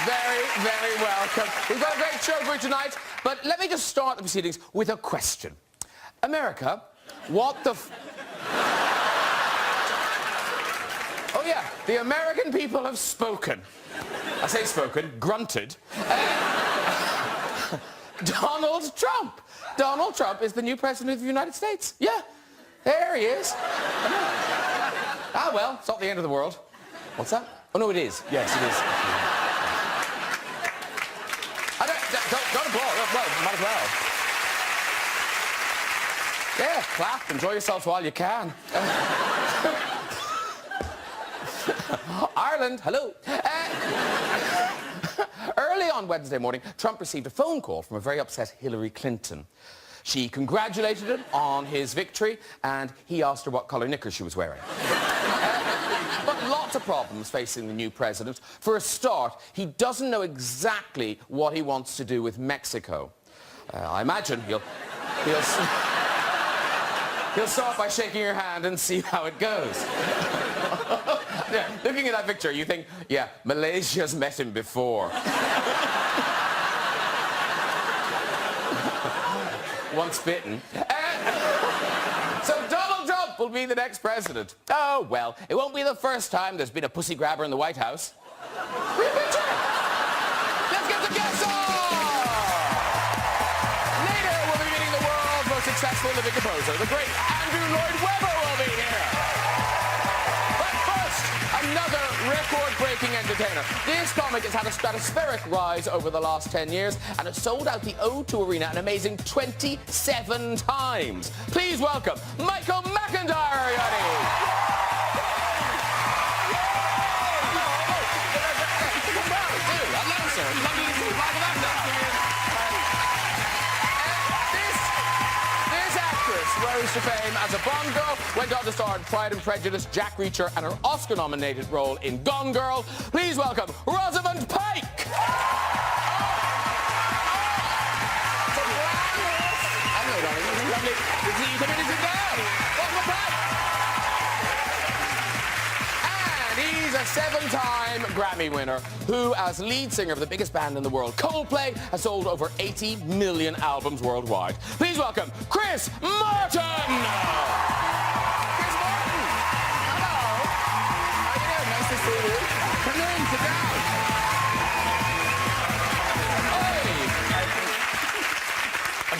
very, very welcome. We've got a great show for you tonight, but let me just start the proceedings with a question. America, what the Oh yeah, the American people have spoken. I say spoken, grunted. Donald Trump. Donald Trump is the new president of the United States. Yeah, there he is. Ah, well, it's not the end of the world. What's that? Oh, no, it is. Yes, it is. Don't applaud. Well, might as well. Yeah, clap. Enjoy yourselves while you can. Ireland, hello. Early on Wednesday morning, Trump received a phone call from a very upset Hillary Clinton. She congratulated him on his victory, and he asked her what colour knickers she was wearing. But lots of problems facing the new president. For a start, he doesn't know exactly what he wants to do with Mexico. I imagine he'll start by shaking your hand and see how it goes. Yeah, looking at that picture, you think, yeah, Malaysia's met him before. Once bitten. So Donald Trump will be the next president. Oh, well, it won't be the first time there's been a pussy grabber in the White House. Real picture. Let's get the guests on! Later, we'll be meeting the world's most successful living composer. The great Andrew Lloyd Webber will be here. But first, another record-breaking entertainer. This comic has had a stratospheric rise over the last 10 years, and it sold out the O2 Arena an amazing 27 times. Please welcome Michael McIntyre, everybody. Rose to fame as a Bond girl, went on to star in Pride and Prejudice, Jack Reacher, and her Oscar-nominated role in Gone Girl. Please welcome Rosamund Pike! Hello, darling. Lovely to see you come in and sit down. Rosamund Pike! And he's a 7-time Grammy winner who, as lead singer of the biggest band in the world, Coldplay, has sold over 80 million albums worldwide. Please welcome Chris Martin! Chris Martin! Hello! How you doing? Nice to see you. Come in, sit down.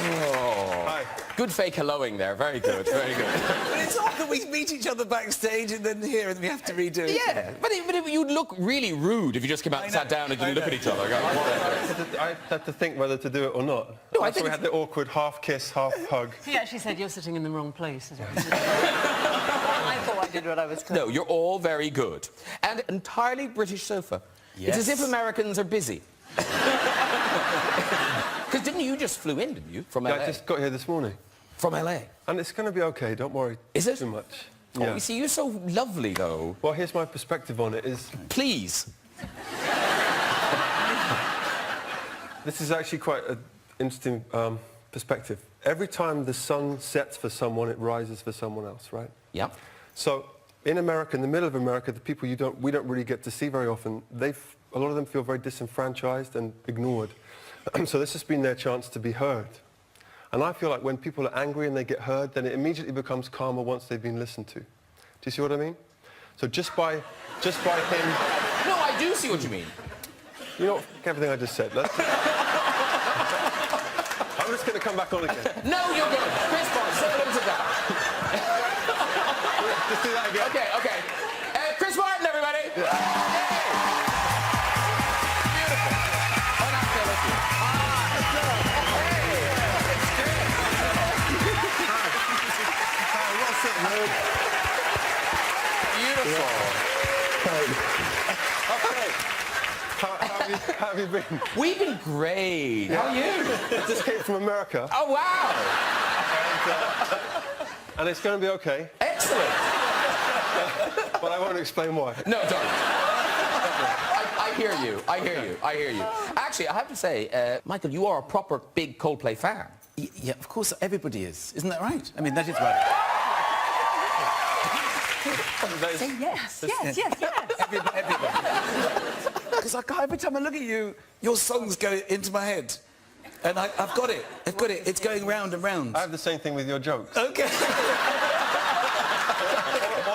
Oh. Hi. Good fake helloing there. Very good, very good. But it's odd that we meet each other backstage and then here and we have to redo it. Yeah, but you'd look really rude if you just came out and sat down and didn't look at each other. I had to think whether to do it or not. No, I think we had the awkward half-kiss, half-hug. He actually said you're sitting in the wrong place. I thought I did what I was told. No, you're all very good. And entirely British sofa. Yes. It's as if Americans are busy. Because didn't you just flew in, didn't you, from LA? Yeah, I just got here this morning. From LA? And it's going to be okay, don't worry too much. Oh, Yeah. you see, you're so lovely, though. Well, here's my perspective on it is... Please. This is actually quite an interesting perspective. Every time the sun sets for someone, it rises for someone else, right? Yeah. So, in America, in the middle of America, the people we don't really get to see very often, a lot of them feel very disenfranchised and ignored. So this has been their chance to be heard. And I feel like when people are angry and they get heard, then it immediately becomes calmer once they've been listened to. Do you see what I mean? So just by him... No, I do see what you mean. You know, everything I just said. I'm just going to come back on again. No, you're good. Chris Martin, sit down. Just do that again. Okay, okay. Chris Martin, everybody. Yeah. Beautiful. Oh, now stay with you. Beautiful. Okay. How have you been? We've been great. How are you? I just came from America. Oh, wow. And it's going to be okay. Excellent. But I won't explain why. No, don't. I hear you. I hear you. I hear you. Actually, I have to say, Michael, you are a proper big Coldplay fan. Yeah, of course, everybody is. Isn't that right? I mean, that is right. Say yes, yes, yes, yes. Everybody. because every time I look at you, your songs go into my head. And I've got it. It's going round and round. I have the same thing with your jokes. Okay. All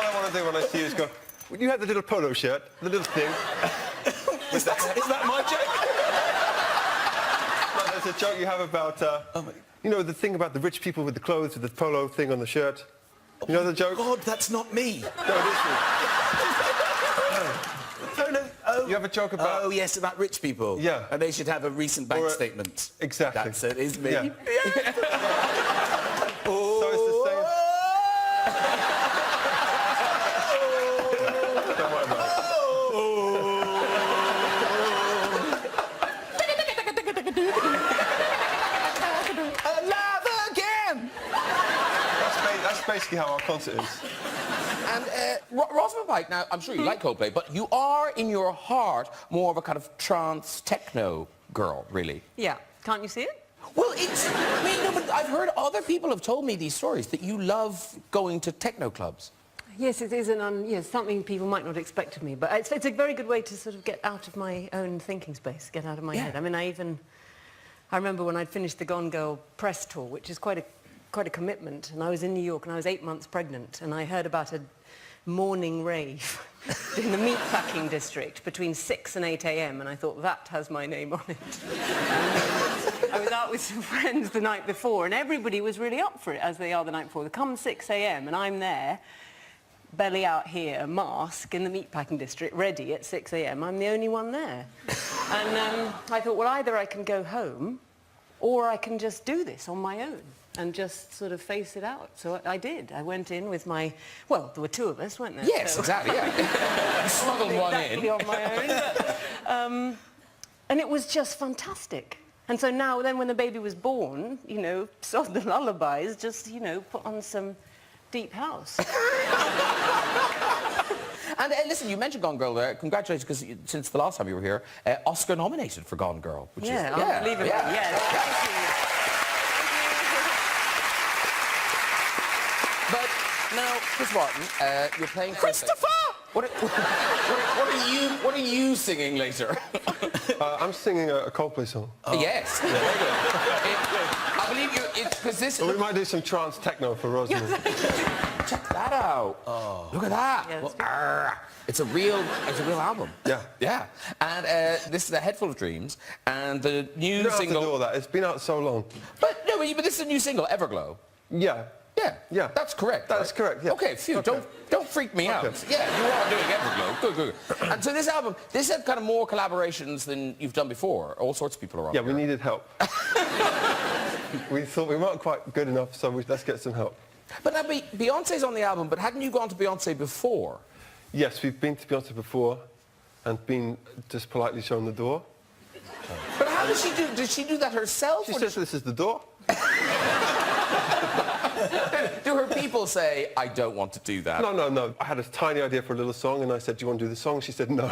I want to do when I see you is go, you had the little polo shirt, the little thing. Is that my joke? No, there's a joke you have about, you know, the thing about the rich people with the clothes, with the polo thing on the shirt. You know the joke? God, that's not me. No, it is me. Polo. Oh. You have a joke about... Oh, yes, about rich people. Yeah. And they should have a recent bank statement. Exactly. That's it, is me. Yeah. Oh. So it's the same... Don't worry about it. Alive again! That's basically how our concert is. And Rosamund Pike, now, I'm sure you like Coldplay, but you are, in your heart, more of a kind of trance techno girl, really. Yeah. Can't you see it? Well, it's... I mean, no, but I've heard other people have told me these stories, that you love going to techno clubs. Yes, it is something people might not expect of me, but it's a very good way to sort of get out of my own thinking space, get out of my head. I mean, I remember when I'd finished the Gone Girl press tour, which is quite a commitment, and I was in New York and I was 8 months pregnant, and I heard about a morning rave in the meatpacking district between 6 and 8 a.m. and I thought, that has my name on it. I was out with some friends the night before and everybody was really up for it, as they are the night before. They come 6 a.m. and I'm there, belly out here, mask, in the meatpacking district, ready at 6 a.m. I'm the only one there. And I thought, well, either I can go home or I can just do this on my own and just sort of face it out. So I did. I went in with my... Well, there were two of us, weren't there? Yes, so exactly, yeah. You smuggled one exactly in. on my own. But, and it was just fantastic. And so now, then, when the baby was born, you know, sod the lullabies, just, you know, put on some deep house. And listen, you mentioned Gone Girl there. Congratulations, because since the last time you were here, Oscar nominated for Gone Girl, which is... Unbelievable. Yeah. Thank you. But now, Chris Martin, you're playing... Christopher! What are you singing later? I'm singing a Coldplay song. Yes. Yeah. Very good. I believe it's because this... Well, we might do some trance techno for Rosamund. Check that out. Oh. Look at that. Yeah, Well, it's a real album. Yeah. Yeah. And this is A Head Full of Dreams, and the new You don't single... have to do all that. It's been out so long. But this is a new single, Everglow. Yeah. Yeah. Yeah. That's correct. That's right? correct, yeah. Okay, phew, Okay. don't freak me out. Yeah, you are doing Everglow. Good. And so this album, this had kind of more collaborations than you've done before. All sorts of people are on Yeah, here. we needed help. We thought we weren't quite good enough, so let's get some help. But now, Beyonce's on the album, but hadn't you gone to Beyonce before? Yes, we've been to Beyonce before and been just politely shown the door. But how does she do... Did she do that herself? She or says this is the door. do her people say, I don't want to do that? No. I had a tiny idea for a little song, and I said, do you want to do the song? She said, no.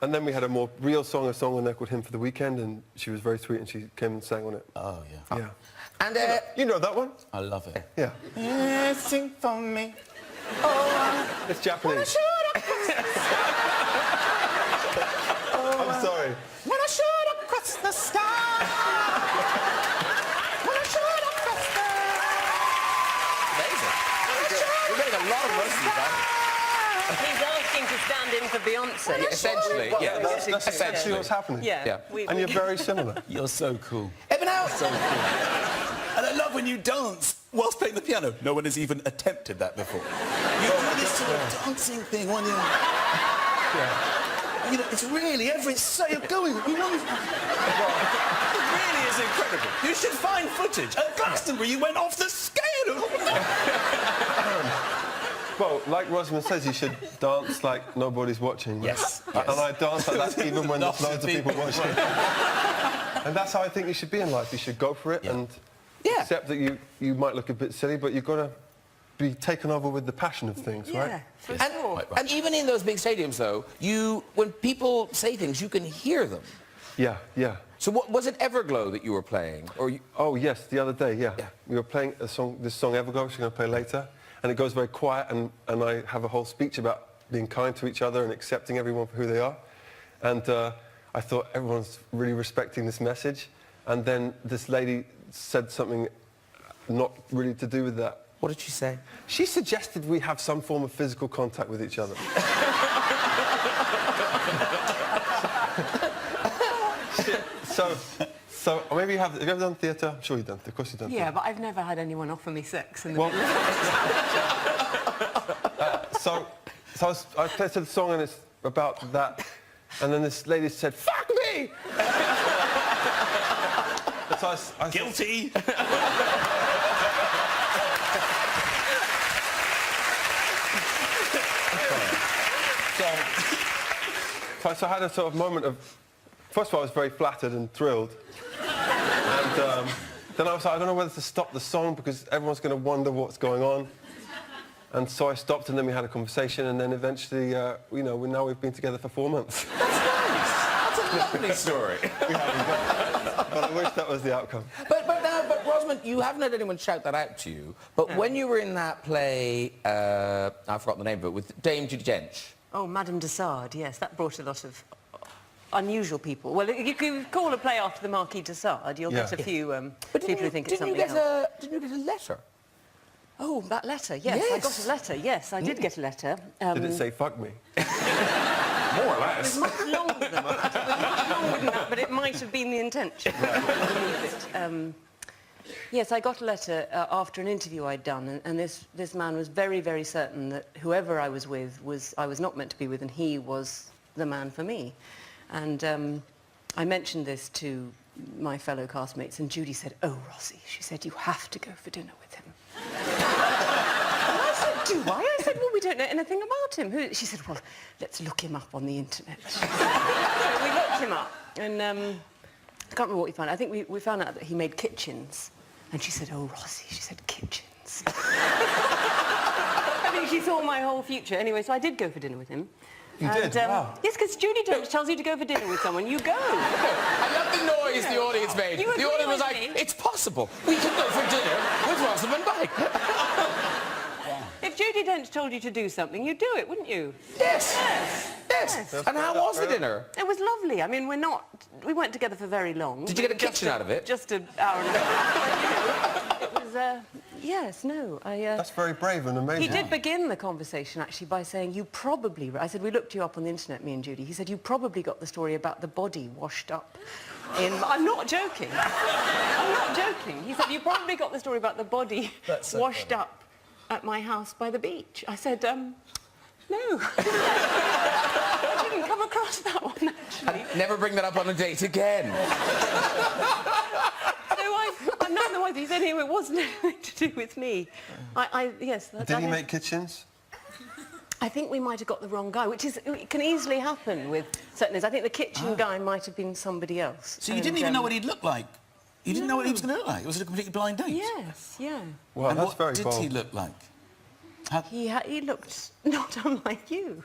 And then we had a more real song, a song on there called Hymn for the Weekend, and she was very sweet, and she came and sang on it. Oh, yeah. Yeah. And You know that one? I love it. Yeah. Yeah, sing for me. It's Japanese. I'm sorry. When I shoot across the sky. When I shoot across the amazing. We're getting a lot of mercy. He's asking to stand in for Beyonce. Essentially, yeah. That's essentially what's happening. Yeah. And you're very similar. You're so cool. But now... So cool. And I love when you dance whilst playing the piano. No one has even attempted that before. You do this sort of dancing thing when you... Yeah. You know, it's really so you're going, you know... It really is incredible. You should find footage. At Glastonbury, you went off the scale. Well, like Rosamund says, you should dance like nobody's watching. Yes. And I dance like that even when there's loads of people watching. And that's how I think you should be in life. You should go for it and accept that you might look a bit silly, but you've got to be taken over with the passion of things, right? For sure. And even in those big stadiums, though, when people say things, you can hear them. Yeah. So was it Everglow that you were playing? Oh, yes, the other day, yeah. We were playing this song Everglow, which we're going to play later, and it goes very quiet, and I have a whole speech about being kind to each other and accepting everyone for who they are. And I thought everyone's really respecting this message. And then this lady said something not really to do with that. What did she say? She suggested we have some form of physical contact with each other. So maybe have you ever done theatre? I'm sure you've done. Of course you've done. Yeah, theatre. but I've never had anyone offer me sex in the Well, I played the song and it's about that, and then this lady said, "Fuck me!" So I Guilty. So I had a sort of moment of... First of all, I was very flattered and thrilled. And then I was like, I don't know whether to stop the song because everyone's going to wonder what's going on. And so I stopped, and then we had a conversation, and then eventually, you know, now we've been together for 4 months. That's nice. That's a lovely story. But I wish that was the outcome. But Rosamund, you haven't had anyone shout that out to you. But when you were in that play, I've forgotten the name of it, with Dame Judi Dench. Oh, Madame de Sade, yes, that brought a lot of unusual people. Well, you could call a play after the Marquis de Sade. You'll get a few people who think it's something else. Didn't you get a letter? Oh, that letter, yes. I got a letter, yes. I did get a letter. Did it say, "Fuck me"? More or less. It was much longer than that. It was much longer than that, but it might have been the intention. Yes, I got a letter after an interview I'd done, and this man was very, very certain that whoever I was with I was not meant to be with, and he was the man for me. And I mentioned this to my fellow castmates, and Judy said, "Oh, Rosie," she said, "you have to go for dinner with him." And I said, "Do I?" I said, "Well, we don't know anything about him." She said, "Well, let's look him up on the internet." So we looked him up, and I can't remember what we found. I think we found out that he made kitchens. And she said, "Oh, Rosie," she said, "kitchens." I think she saw my whole future. Anyway, so I did go for dinner with him. You did? Wow. Yes, because Judi Dench tells you to go for dinner with someone, you go. I love the noise the audience made. You The audience was agree like, with me? "It's possible. We can go for dinner with Rosamund Pike." If Judi Dench told you to do something, you'd do it, wouldn't you? Yes. Yes. And how was the dinner? It was lovely. I mean, we weren't together for very long. Did you get a kitchen out of it? Just an hour and a half. It was, yes, no, That's very brave and amazing. He did begin the conversation, actually, by saying, "You probably..." I said, "We looked you up on the internet, me and Judy." He said, "You probably got the story about the body washed up in..." I'm not joking. I'm not joking. He said, "You probably got the story about the body washed up at my house by the beach." I said, "No." I didn't come across that one, actually. Never bring that up on a date again. I'm not the one. He said it wasn't anything to do with me. Yes. Did he make kitchens? I think we might have got the wrong guy, which it can easily happen with certain things. I think the kitchen guy might have been somebody else. So you didn't even know what he'd look like? You didn't know what he was going to look like? It was a completely blind date? Yes, yeah. Well, And that's what very did bold. he look like? He looked not unlike you.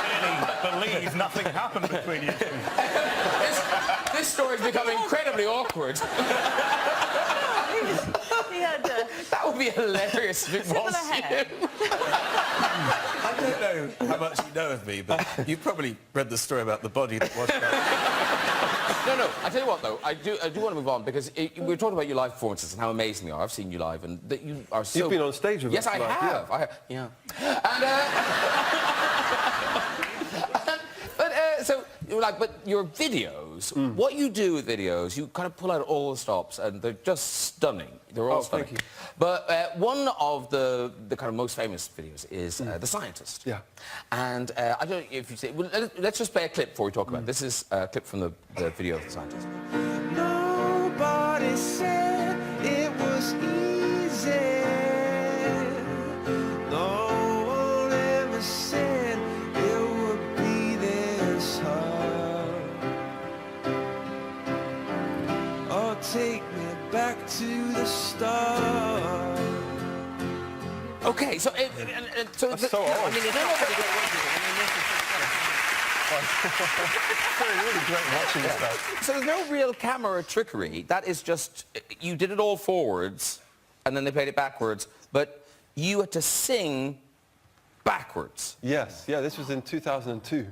Really believe nothing happened between you two. This story's become incredibly awkward. He had That would be hilarious if it similar was hair. I don't know how much you know of me, but you probably read the story about the body that washed up. No, I tell you what, though, I do want to move on, because we were talking about your live performances and how amazing they are. I've seen you live, and that you are so... You've been on stage with us. Yes, I live, have. yeah. But your videos, what you do with videos, you kind of pull out all the stops, and they're just stunning. They're all stunning. Thank you. But one of the kind of most famous videos is The Scientist. Yeah. And I don't know if you say... Well, let's just play a clip before we talk about it. This is a clip from the video of The Scientist. Nobody said it was easy. No one ever said it would be this hard. Oh, take me back to the start. Okay, so... so That's so old. I mean, it's not really great Really great watching this stuff. So there's no real camera trickery. That is just... You did it all forwards, and then they played it backwards, but you had to sing backwards. Yes, yeah, this was in 2002.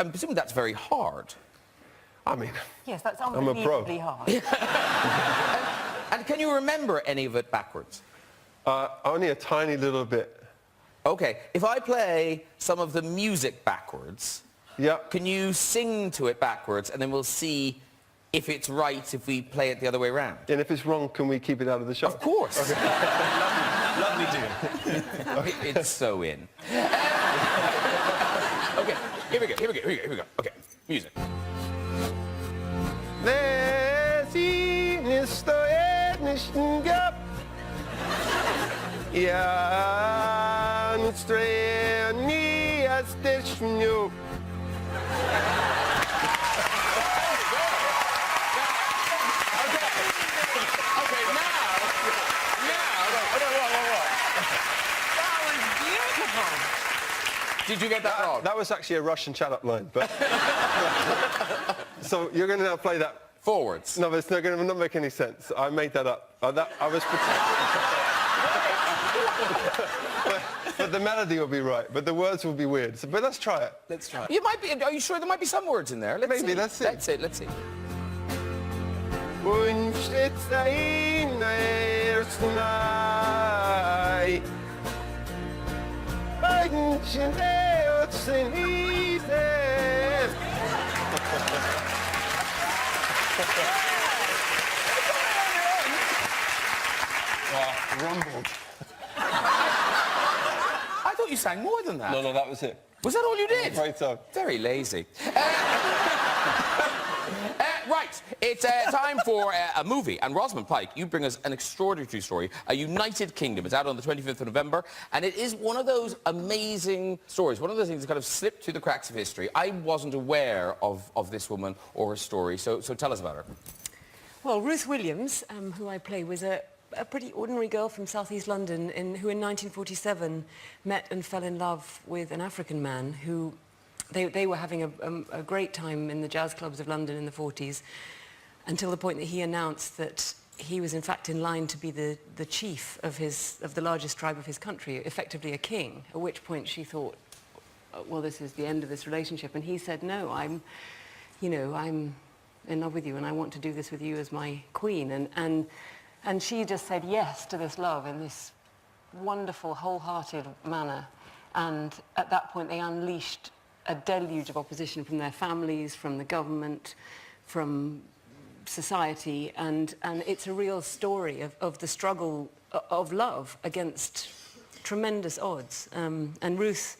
I'm presuming that's very hard. I mean, Yes, that's I'm a pro. unbelievably hard. And can you remember any of it backwards? Only a tiny little bit. Okay, if I play some of the music backwards, Yeah. can you sing to it backwards, and then we'll see if it's right if we play it the other way around? And if it's wrong, can we keep it out of the show? Of course. Lovely deal. It's so in. Okay, here we go. Okay, music. Did you get that wrong? That was actually a Russian chat-up line, but... So you're going to now play that... Forwards. No, but it's not going to not make any sense. I made that up. I was but the melody will be right, but the words will be weird. So, but let's try it. Let's try it. You might be. Are you sure there might be some words in there? Maybe, let's see. Let's see. Let's see. Rumbled. I thought you sang more than that. No, that was it. Was that all you did? I'm afraid so. Very lazy. Right, it's time for a movie. And Rosamund Pike, you bring us an extraordinary true story, A United Kingdom. It's out on the 25th of November, and it is one of those amazing stories, one of those things that kind of slipped through the cracks of history. I wasn't aware of this woman or her story, so tell us about her. Well, Ruth Williams, who I play, was a pretty ordinary girl from southeast London who in 1947 met and fell in love with an African man who they were having a great time in the jazz clubs of London in the 40s until the point that he announced that he was in fact in line to be the chief of the largest tribe of his country, effectively a king, at which point she thought, well, this is the end of this relationship. And he said, no, I'm in love with you and I want to do this with you as my queen. And she just said yes to this love in this wonderful, wholehearted manner. And at that point, they unleashed a deluge of opposition from their families, from the government, from society. And it's a real story of the struggle of love against tremendous odds. And Ruth,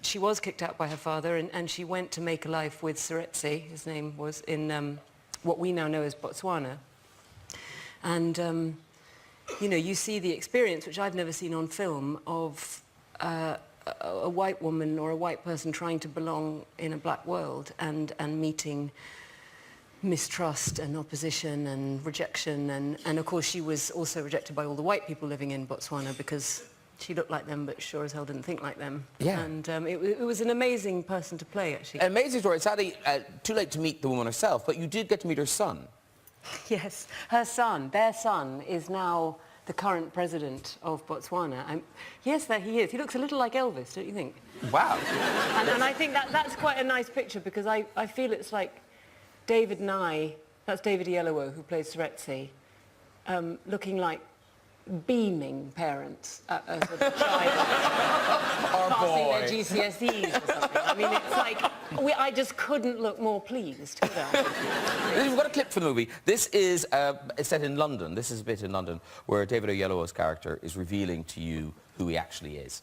she was kicked out by her father, and she went to make a life with Seretse, his name was, in what we now know as Botswana. And, you see the experience, which I've never seen on film, of a white woman or a white person trying to belong in a black world and meeting mistrust and opposition and rejection. And of course, she was also rejected by all the white people living in Botswana because she looked like them, but sure as hell didn't think like them. Yeah. And it was an amazing person to play, actually. An amazing story. It's sadly too late to meet the woman herself, but you did get to meet her son. Yes, their son, is now the current president of Botswana. Yes, that he is. He looks a little like Elvis, don't you think? Wow. And I think that's quite a nice picture because I feel it's like David Nye, that's David Oyelowo, who plays Seretse, looking like beaming parents at a sort of child passing their GCSEs or something. I mean, it's like, I just couldn't look more pleased, could I? We've got a clip from the movie. This is it's set in London. This is a bit in London where David Oyelowo's character is revealing to you who he actually is.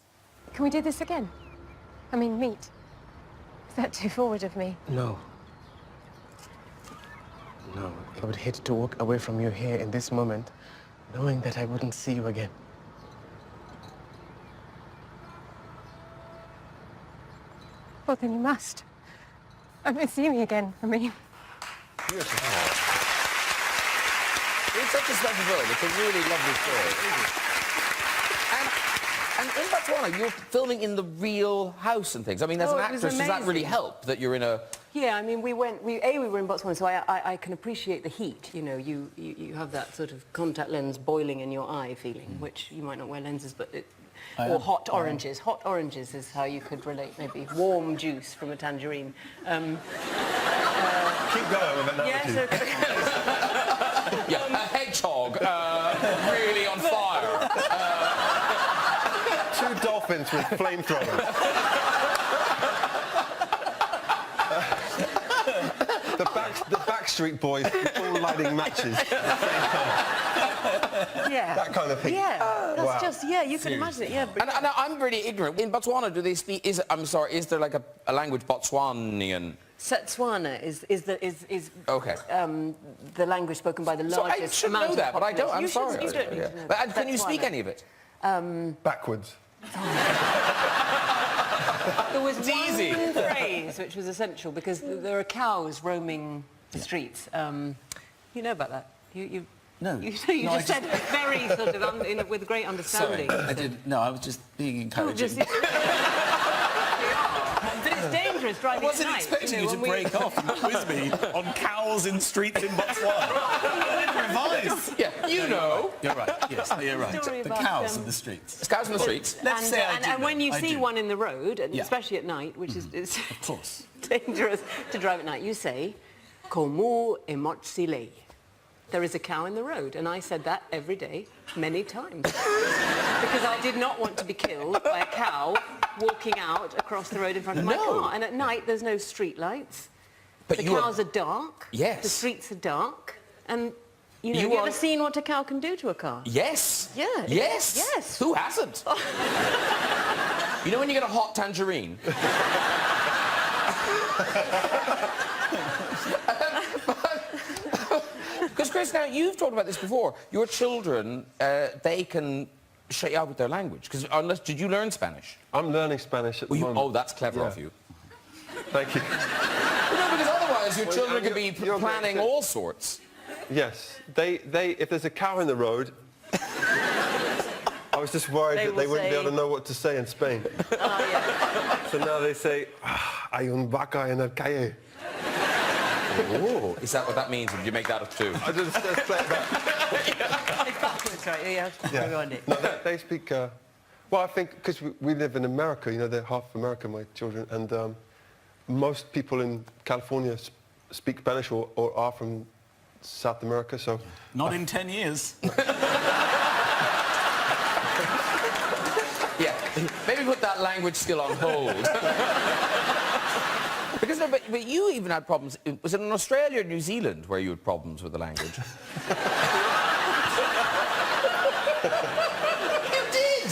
Can we do this again? I mean, meet. Is that too forward of me? No. No, I would hate to walk away from you here in this moment, knowing that I wouldn't see you again. Well, then you must. I won't see me again, I mean. It's such a special film. It's a really lovely story. And in Botswana, you're filming in the real house and things. I mean, as an it was actress, does that really amazing. help that you're in a Yeah, I mean, we were in Botswana, so I can appreciate the heat. You know, you have that sort of contact lens boiling in your eye feeling, which you might not wear lenses, but or hot oranges. Hot oranges is how you could relate, maybe. Warm juice from a tangerine. Keep going with that Yes, narrative. okay. Yeah, a hedgehog really on fire. Two dolphins with flamethrowers. The Backstreet Boys all lighting matches. Yeah. That kind of thing. Yeah, that's Wow. just, yeah, you can imagine it, yeah. And I'm really ignorant. In Botswana, do they speak? Is there like a language Botswanian? Setswana is Okay. the language spoken by the So I largest should amount know that, of but I don't. population. I'm sorry. You don't need to know But, that. can you speak Setswana. any of it? Backwards. There was easy. one phrase which was essential because there are cows roaming the streets. You know about that? No. You No, just said very sort of with great understanding. Sorry, I did. No, I was just being encouraging. But it's dangerous driving I wasn't at night. expecting you, know, to when break off and quiz me on cows in streets in Botswana. Revise. Yeah, you know. You're right. Yes, you're right. Story The about, cows in the streets. Cows in the streets. Let's say I do and when know. you I see do. one in the road, and Yeah. especially at night, which is Of course. dangerous to drive at night, you say, "Komu emotsile." There is a cow in the road, and I said that every day, many times, because I did not want to be killed by a cow walking out across the road in front of my No. car. And at night, there's no street lights. But The you are- cows are dark. Yes. The streets are dark, and you know, You have you are- ever seen what a cow can do to a car? Yes. Yeah. Yes. Yes. Who hasn't? You know when you get a hot tangerine? Because, Chris, now, you've talked about this before. Your children, they can shut you out with their language. Because did you learn Spanish? I'm learning Spanish at the moment. Oh, that's clever Yeah. of you. Thank you. No, because otherwise your children could be you're planning great. all sorts. Yes. If there's a cow in the road, I was just worried They that they will wouldn't be say- able to know what to say in Spain. Oh, yeah. So now they say, hay un vaca en el calle. Oh, is that what that means? Or did you make that up too? I just play it back. It's backwards, right? You have to Yeah. rewind it. No, they speak... well, I think because we live in America, you know, they're half American, my children, and most people in California speak Spanish or are from South America, so... Not in 10 years. Yeah, maybe put that language skill on hold. Because no, but you even had problems. Was it in Australia or New Zealand where you had problems with the language? You did.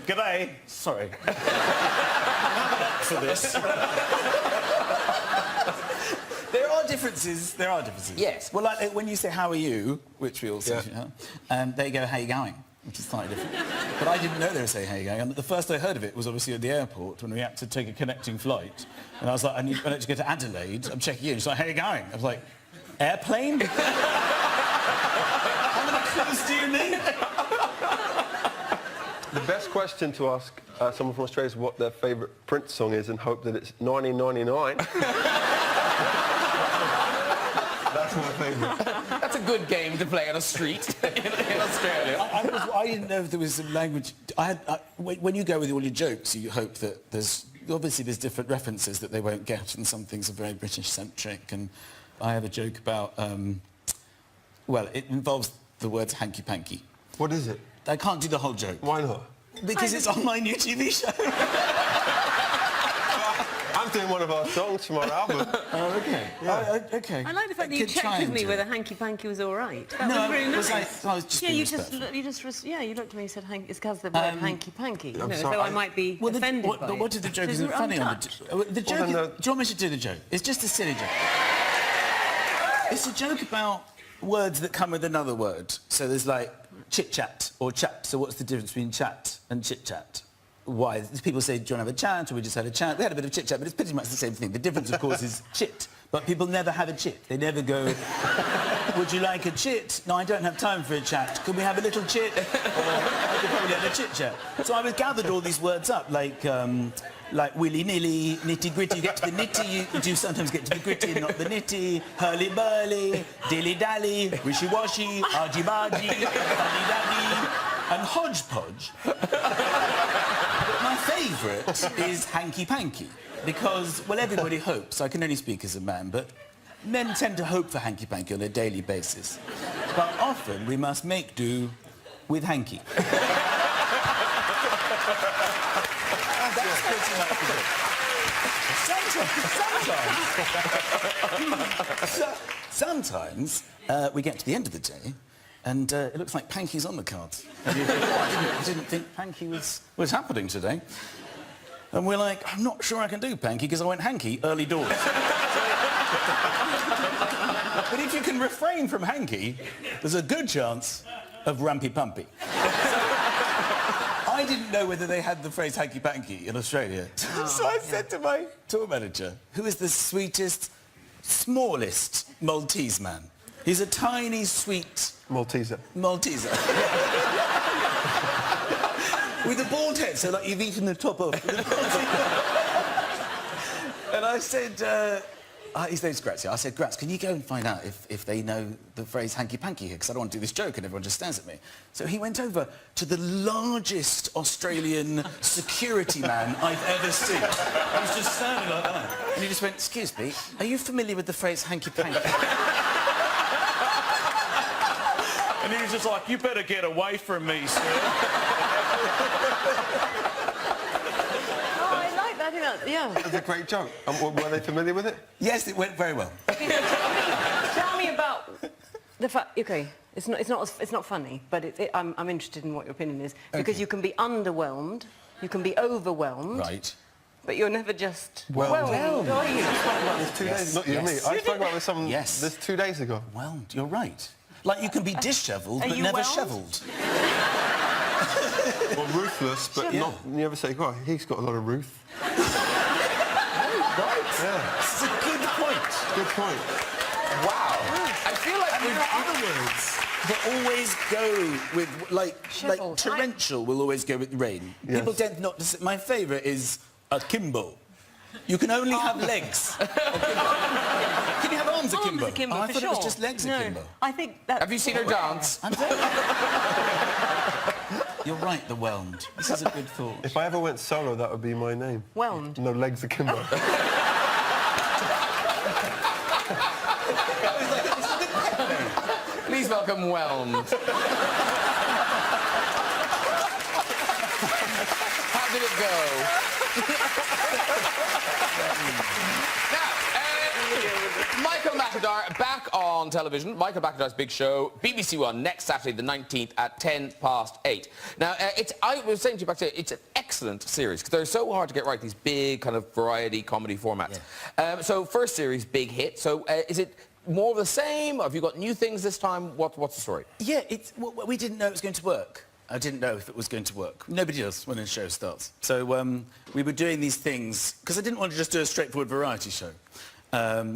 G'day. Sorry. For this. There are differences. There are differences. Yes. Well, like when you say "How are you," which we all say, Yeah. they go "How you going?" which is slightly different. But I didn't know they were saying "How you going?" And the first I heard of it was obviously at the airport when we had to take a connecting flight. And I was like, I need to go to Adelaide. I'm checking in. She's like, "How you going?" I was like, "Airplane?" How many clues do you need? The best question to ask someone from Australia is what their favourite Prince song is and hope that it's 1999. That's my favourite. That's a good game to play on a street in Australia. I didn't know if there was some language. When you go with all your jokes, you hope that there's different references that they won't get, and some things are very British-centric. And I have a joke about, well, it involves the words hanky-panky. What is it? I can't do the whole joke. Why not? Because it's on my new TV show. I'm doing one of our songs from our album. Oh, okay. Yeah. Okay. I like the fact that you Could try checked with and me do whether it. hanky-panky was all right. That No, was really it was nice. I was just yeah, being you respectful. you looked at me and said, it's because the word hanky-panky. You know, as sorry, though I might be offended by but it. what did the joke So isn't you're funny on untouched. the joke? Well, then, Do you want me to do the joke? It's just a silly joke. It's a joke about words that come with another word. So there's like chit-chat or chat. So what's the difference between chat and chit-chat? Why? People say, do you want to have a chat? Or we just had a chat. We had a bit of chit-chat, but it's pretty much the same thing. The difference, of course, is chit But people never have a chit. They never go, would you like a chit? No, I don't have time for a chat. Can we have a little chit? Or I could probably have a chit-chat. So I gathered all these words up, like willy-nilly, nitty-gritty. You get to the nitty, you do sometimes get to the gritty and not the nitty. Hurly-burly, dilly-dally, wishy-washy, argy-bargy, fuddy-duddy, and hodgepodge. My favourite is hanky-panky, because, well, everybody hopes. I can only speak as a man, but men tend to hope for hanky-panky on a daily basis. But often we must make do with hanky. That's pretty much it. Sometimes we get to the end of the day and it looks like Panky's on the cards. And you think, I didn't think Panky was happening today. And we're like, I'm not sure I can do Panky because I went hanky early doors. But if you can refrain from hanky, there's a good chance of rumpy-pumpy. I didn't know whether they had the phrase hanky-panky in Australia. So I said to my tour manager, who is the sweetest, smallest Maltese man. He's a tiny, sweet... Malteser. Malteser. With a bald head, so like you've eaten the top off. And I said, his name's Grazia. I said, Graz, can you go and find out if they know the phrase hanky-panky here? Because I don't want to do this joke and everyone just stares at me. So he went over to the largest Australian security man I've ever seen. He was just standing like that. And he just went, excuse me, are you familiar with the phrase hanky-panky? And he was just like, you better get away from me, sir. Yeah. That's a great joke. Were they familiar with it? Yes, it went very well. Tell me about the fact. Okay, it's not funny, but I'm interested in what your opinion is because Okay. you can be underwhelmed, you can be overwhelmed, Right. but you're never just Whelmed. whelmed, are you? This 2 days, not you and me. Yes. I spoke about this someone Yes. this 2 days ago. Whelmed, you're right. Like you can be dishevelled, Are but you never whelmed? shovelled. Well, ruthless, but Yeah. not... You ever say, oh, he's got a lot of ruth. Right. Yeah. It's a good point. Good point. Wow. I feel like And there are other words that always go with, like Shovels. torrential will always go with rain. Yes. People tend not to say... My favourite is akimbo. You can only have legs. Can you have arms akimbo? Arms akimbo, Oh, I for thought it was sure. just legs No, akimbo. I think that. Have you seen her dance? You're right, the whelmed. This is a good thought. If I ever went solo, that would be my name. Whelmed. No legs akimbo. Please welcome Whelmed. How did it go? Now, Michael McIntyre back on television. Michael McIntyre's big show, BBC One, next Saturday the 19th at 8:10. Now, I was saying to you backstage, it's an excellent series because they're so hard to get right, these big kind of variety comedy formats. Yeah. So first series, big hit. So is it more of the same? Have you got new things this time? What's the story? Yeah, we didn't know it was going to work. I didn't know if it was going to work. Nobody does when a show starts. So we were doing these things, because I didn't want to just do a straightforward variety show.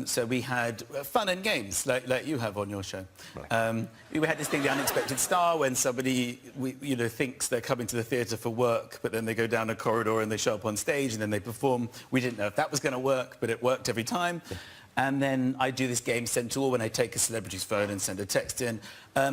So we had fun and games, like you have on your show. Right. We had this thing, The Unexpected Star, when somebody thinks they're coming to the theatre for work, but then they go down a corridor and they show up on stage and then they perform. We didn't know if that was going to work, but it worked every time. Yeah. And then I do this game, Send to All, when I take a celebrity's phone and send a text in.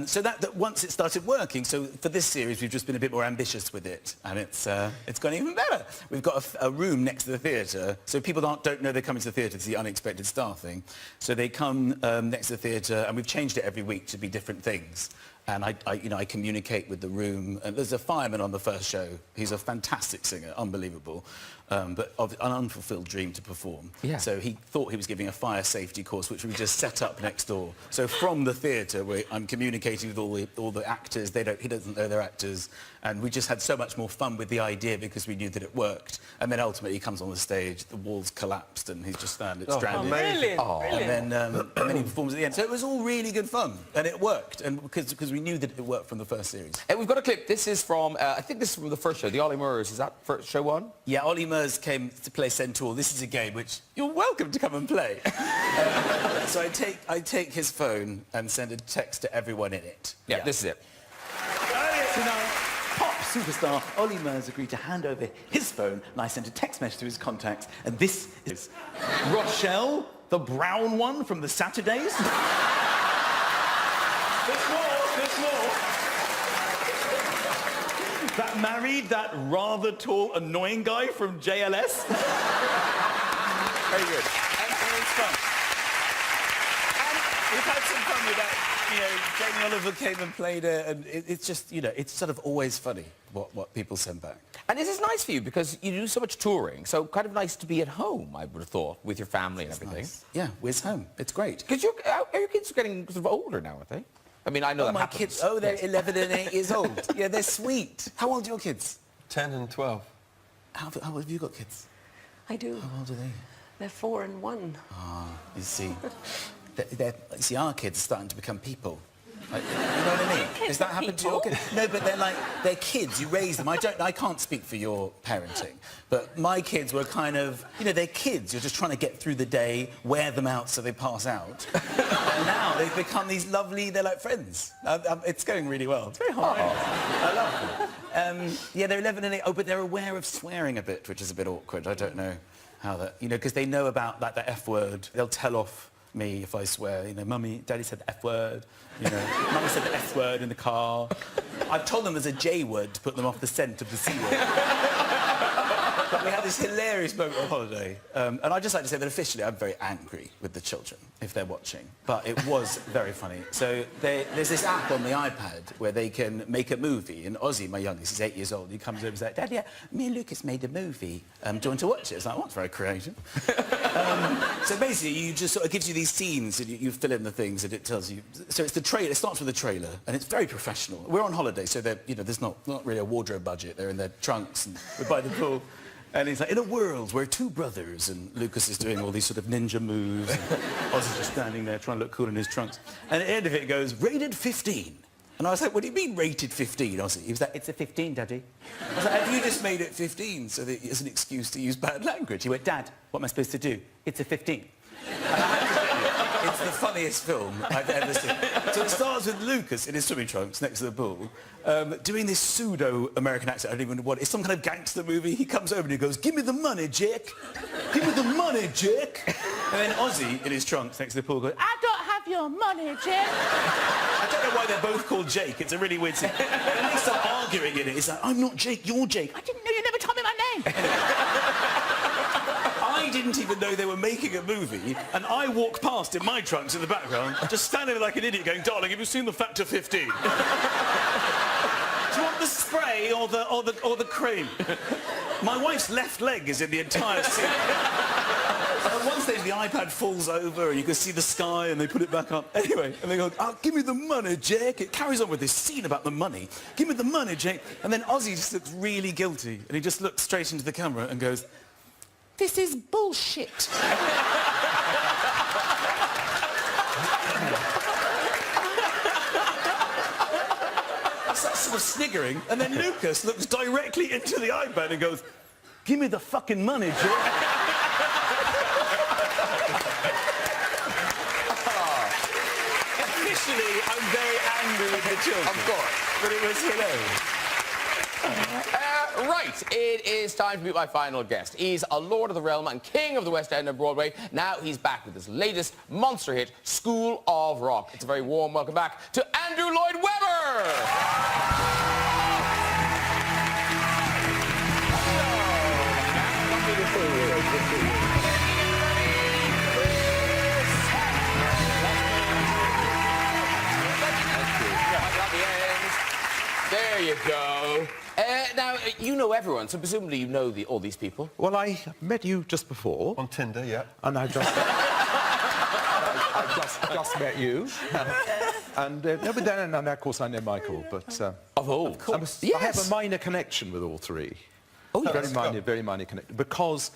So that once it started working, so for this series, we've just been a bit more ambitious with it. And it's gone even better. We've got a room next to the theatre, so people don't know they're coming to the theatre. It's the Unexpected Star thing. So they come next to the theatre, and we've changed it every week to be different things. And I communicate with the room. And there's a fireman on the first show. He's a fantastic singer, unbelievable, but of an unfulfilled dream to perform. Yeah. So he thought he was giving a fire safety course, which we just set up next door. So from the theatre, I'm communicating with all the actors. He doesn't know they're actors, and we just had so much more fun with the idea because we knew that it worked. And then ultimately he comes on the stage, the walls collapsed, and he's just stranded. Brilliant. And then he performs at the end. So it was all really good fun, and it worked. And because we we knew that it worked from the first series. We've got a clip. This is from, I think this is from the first show, the Ollie Murs. Is that first show one? Yeah, Ollie Murs came to play Centaur. This is a game which you're welcome to come and play. So I take his phone and send a text to everyone in it. Yeah, this is it. So now, pop superstar Ollie Murs agreed to hand over his phone, and I sent a text message to his contacts, and this is Rochelle, the brown one from the Saturdays. There's more. That married that rather tall, annoying guy from JLS. Very good. And it's fun. And we've had some fun with that. You know, Jamie Oliver came and played it, and it's just, you know, it's sort of always funny what people send back. And this is nice for you because you do so much touring, so kind of nice to be at home, I would have thought, with your family and everything. Nice. Yeah, Whiz home. It's great. Because your kids are getting sort of older now, aren't they? I mean, I know that my happens. kids, they're 11 and 8 years old. Yeah, they're sweet. How old are your kids? 10 and 12. How old have you got kids? I do. How old are they? They're 4 and 1. You see, you see, our kids are starting to become people. Like, you know what I mean? Has that happened to your kids? No, but they're kids. You raise them. I can't speak for your parenting, but my kids were kind of, you know, they're kids. You're just trying to get through the day, wear them out so they pass out. And now they've become these lovely, they're like friends. It's going really well. It's very hard. I love them. Yeah, they're 11 and 8. Oh, but they're aware of swearing a bit, which is a bit awkward. I don't know how that, you know, because they know about like the F word. They'll tell off me if I swear, you know, Mummy, Daddy said the F word, you know, Mummy said the S word in the car. I've told them there's a J word to put them off the scent of the C word. But we had this hilarious moment on holiday, and I'd just like to say that officially I'm very angry with the children, if they're watching, but it was very funny. So there's this app on the iPad where they can make a movie, and Ozzy, my youngest, is 8 years old, he comes over and says, Dad, yeah, me and Lucas made a movie. Do you want to watch it? It's like, oh, it's very creative. So basically, you just sort of gives you these scenes, and you fill in the things, and it tells you. So it's the trailer. It starts with the trailer, and it's very professional. We're on holiday, so you know, there's not really a wardrobe budget. They're in their trunks, and we're by the pool. And he's like, in a world where two brothers, and Lucas is doing all these sort of ninja moves, and Ozzy's just standing there trying to look cool in his trunks. And at the end of it, it goes, rated 15. And I was like, what do you mean rated 15, Ozzy? He was like, it's a 15, Daddy. I was like, have you just made it 15 so that it's an excuse to use bad language? He went, Dad, what am I supposed to do? It's a 15. And I have to tell you, it's the funniest film I've ever seen. So it starts with Lucas in his swimming trunks next to the pool, doing this pseudo-American accent. I don't even know what. It's some kind of gangster movie. He comes over and he goes, give me the money, Jake. Give me the money, Jake. And then Ozzy in his trunks next to the pool goes, I don't have your money, Jake. I don't know why they're both called Jake. It's a really weird scene. And they start arguing in it. It's like, I'm not Jake, you're Jake. I didn't know, you never told me my name. I didn't even know they were making a movie, and I walk past in my trunks in the background, just standing there like an idiot going, darling, have you seen the Factor 15? Do you want the spray or the cream? My wife's left leg is in the entire scene. At one stage, the iPad falls over, and you can see the sky, and they put it back up. Anyway, and they go, oh, give me the money, Jake. It carries on with this scene about the money. Give me the money, Jake. And then Ozzy just looks really guilty, and he just looks straight into the camera and goes, this is bullshit. That's that sort of sniggering. And then Lucas looks directly into the iPad and goes, give me the fucking money, Joe. Officially, I'm very angry with the children. Of course. But it was hilarious. Right, it is time to meet my final guest. He's a Lord of the Realm and King of the West End of Broadway. Now he's back with his latest monster hit, School of Rock. It's a very warm welcome back to Andrew Lloyd Webber! There you go. Now, you know everyone, so presumably you know all these people. Well, I met you just before. On Tinder, yeah. And I just... I just met you. And of course, I know Michael, but... Of course. I have a minor connection with all three. Oh, yes. Very minor connection. Because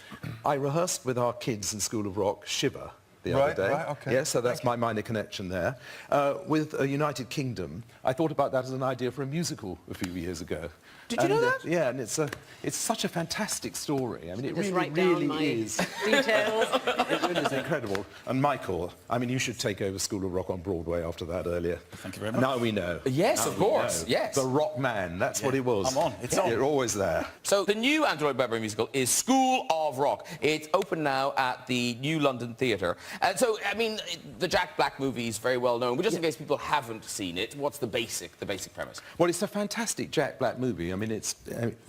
I rehearsed with our kids in School of Rock, Shiver, the Right, other day. right, okay. Yeah, so that's my minor connection there. With United Kingdom, I thought about that as an idea for a musical a few years ago. Did you know that? Yeah, and it's such a fantastic story. I mean, it Just really, write down really my is. details. It really is incredible. And Michael, I mean, you should take over School of Rock on Broadway after that earlier. Thank you very much. Now we know. Yes, Now of we course, know. yes. The rock man, that's what he was. I'm on, it's on. You're always there. So the new Andrew Lloyd Webber musical is School of Rock. It's open now at the New London Theatre. And so, I mean, the Jack Black movie is very well known, but just in case people haven't seen it, what's the basic premise? Well, it's a fantastic Jack Black movie. I mean,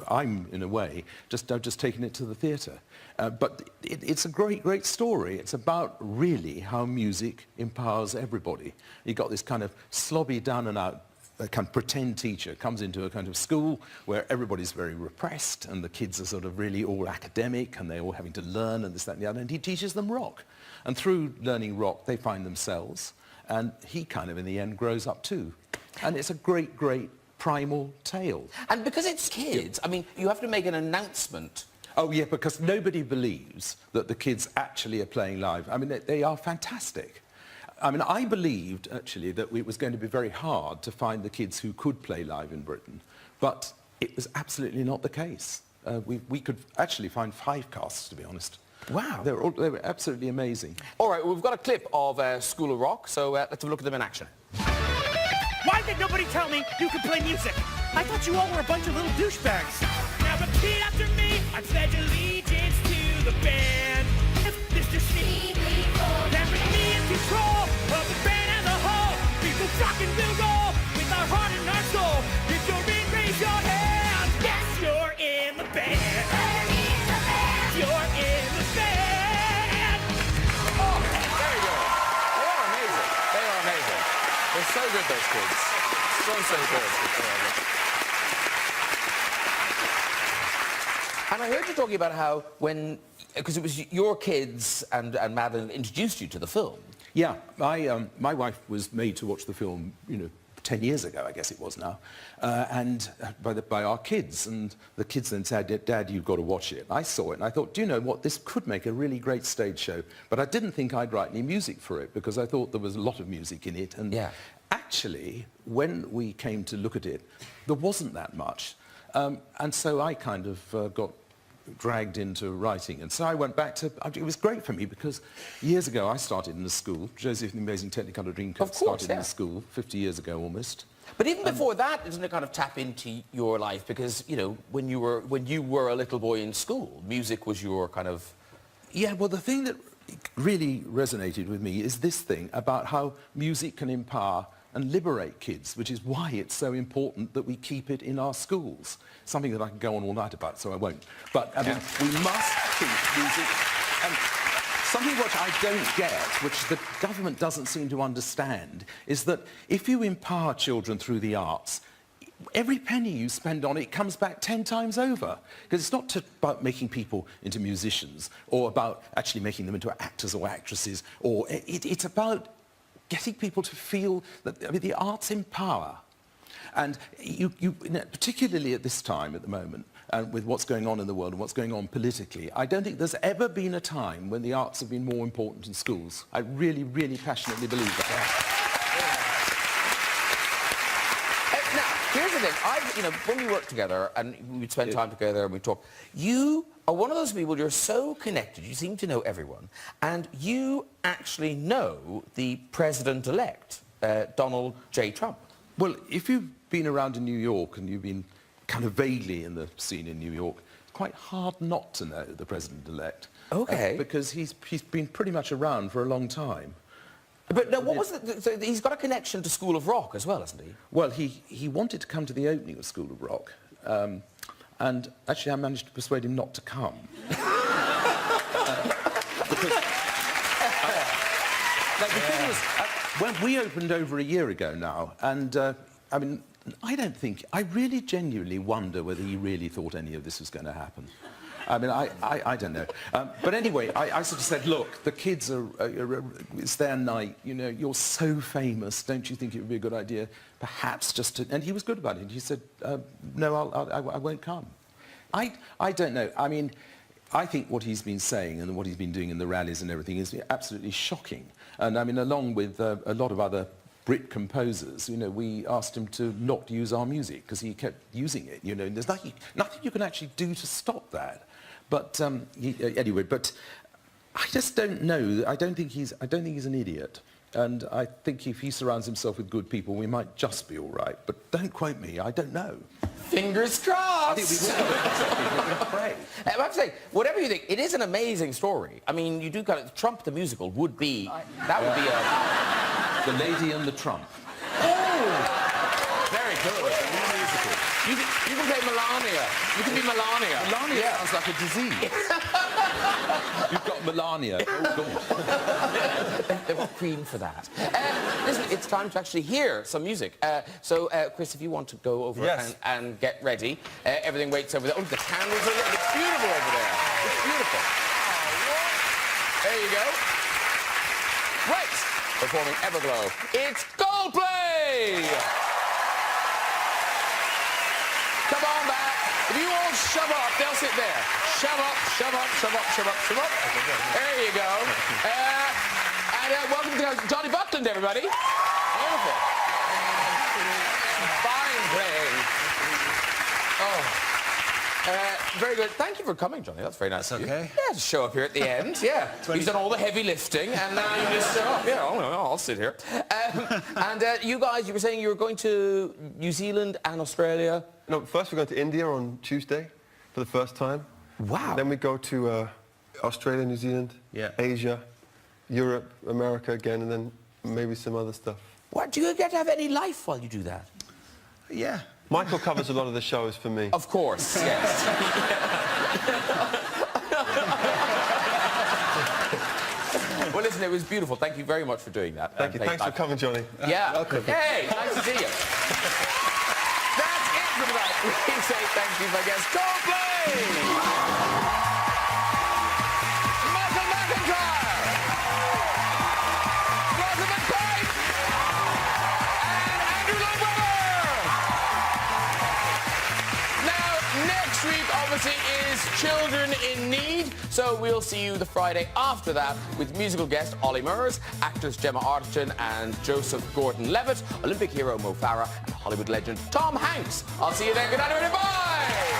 I'm, in a way, I've just taken it to the theatre. But it's a great, great story. It's about, really, how music empowers everybody. You've got this kind of slobby, down-and-out kind of pretend teacher comes into a kind of school where everybody's very repressed and the kids are sort of really all academic and they're all having to learn and this, that and the other, and he teaches them rock. And through learning rock, they find themselves, and he kind of, in the end, grows up too. And it's a great, great primal tale. And because it's kids, I mean, you have to make an announcement. Oh, yeah, because nobody believes that the kids actually are playing live. I mean, they are fantastic. I mean, I believed, actually, that it was going to be very hard to find the kids who could play live in Britain, but it was absolutely not the case. We could actually find 5 casts, to be honest. Wow. They were absolutely amazing. All right, well, we've got a clip of School of Rock, so let's have a look at them in action. Why did nobody tell me you could play music? I thought you all were a bunch of little douchebags. Now repeat after me. I pledge allegiance to the band. If Mr. Sneak, then with me in control of the band as a whole. We will rock and we'll roll with our heart and our soul. If you're in, raise your hand. Yes, you're in the band. You're in the band. Oh, very good. They are amazing. They are amazing. They're so good, those kids. So good. And I heard you talking about how because it was your kids and Madeline introduced you to the film. Yeah, my wife was made to watch the film, 10 years ago, I guess it was now, and by our kids. And the kids then said, Dad, you've got to watch it. I saw it and I thought, do you know what, this could make a really great stage show. But I didn't think I'd write any music for it because I thought there was a lot of music in it. And actually, when we came to look at it, there wasn't that much. And so I kind of got dragged into writing. And so I went back to... It was great for me because years ago I started in a school. Joseph and the Amazing Technicolor Dreamcoat started in a school 50 years ago almost. But even before that, doesn't it kind of tap into your life? Because, when you were a little boy in school, music was your kind of... Yeah, well, the thing that really resonated with me is this thing about how music can empower and liberate kids, which is why it's so important that we keep it in our schools. Something that I can go on all night about, so I won't. But, I mean, we must keep music. And something which I don't get, which the government doesn't seem to understand, is that if you empower children through the arts, every penny you spend on it comes back 10 times over. Because it's not about making people into musicians or about actually making them into actors or actresses. Or it's about getting people to feel that the arts empower. And particularly at this time, at the moment, with what's going on in the world and what's going on politically, I don't think there's ever been a time when the arts have been more important in schools. I really, really passionately believe that. Now, here's the thing. When we work together and we'd spend time together and we talk, you are one of those people, you're so connected, you seem to know everyone, and you actually know the president-elect, Donald J. Trump. Well, if you've been around in New York and you've been kind of vaguely in the scene in New York, it's quite hard not to know the president-elect. Okay. Because he's been pretty much around for a long time. But now, what was so he's got a connection to School of Rock as well, hasn't he? Well, he wanted to come to the opening of School of Rock. And actually, I managed to persuade him not to come. The thing was, when we opened over a year ago now, and I mean, I really genuinely wonder whether he really thought any of this was going to happen. I mean, I don't know. But anyway, I sort of said, look, the kids it's their night, you're so famous, don't you think it would be a good idea perhaps just to... And he was good about it. He said, no, I won't come. I don't know. I mean, I think what he's been saying and what he's been doing in the rallies and everything is absolutely shocking. And I mean, along with a lot of other Brit composers, you know, we asked him to not use our music because he kept using it, you know, and there's nothing you can actually do to stop that. But anyway, but I just don't know. I don't think he's an idiot. And I think if he surrounds himself with good people, we might just be all right. But don't quote me, I don't know. Fingers crossed! I think we're going to pray. I have to say, whatever you think, it is an amazing story. I mean, you do kind of... Trump the musical would be... That would be a... The Lady and the Trump. Oh! Very good. You can play Melania. You can be Melania. Melania sounds like a disease. You've got Melania. Oh, God. They've got cream for that. Listen, it's time to actually hear some music. So, Chris, if you want to go over and get ready, everything waits over there. Oh, the candles are lit. It's beautiful over there. It's beautiful. There you go. Right. Performing Everglow. It's Coldplay! Come on back. If you all shove up, they'll sit there. Shove up, shove up, shove up, shove up, shove up. There you go. And welcome to Johnny Buckland, everybody. Beautiful. Fine playing. Oh. Very good. Thank you for coming, Johnny. That's very nice of you. Okay. Yeah, just show up here at the end. Yeah. He's done all the heavy lifting, and now you just show up. Yeah, I'll sit here. And you guys, you were saying you were going to New Zealand and Australia. No, first we're going to India on Tuesday for the first time. Wow. Then we go to Australia, New Zealand, Asia, Europe, America again, and then maybe some other stuff. What, do you get to have any life while you do that? Yeah. Michael covers a lot of the shows for me. Of course, yes. Well, listen, it was beautiful. Thank you very much for doing that. Thank you. Thanks for coming, Johnny. Yeah. Welcome. Hey, nice to see you. That's it for tonight. We say thank you, my guest, Coldplay! Is Children in Need, so we'll see you the Friday after that with musical guest Ollie Murs, actors Gemma Arterton and Joseph Gordon-Levitt, Olympic hero Mo Farah and Hollywood legend Tom Hanks. I'll see you then. Good night, everybody. Bye!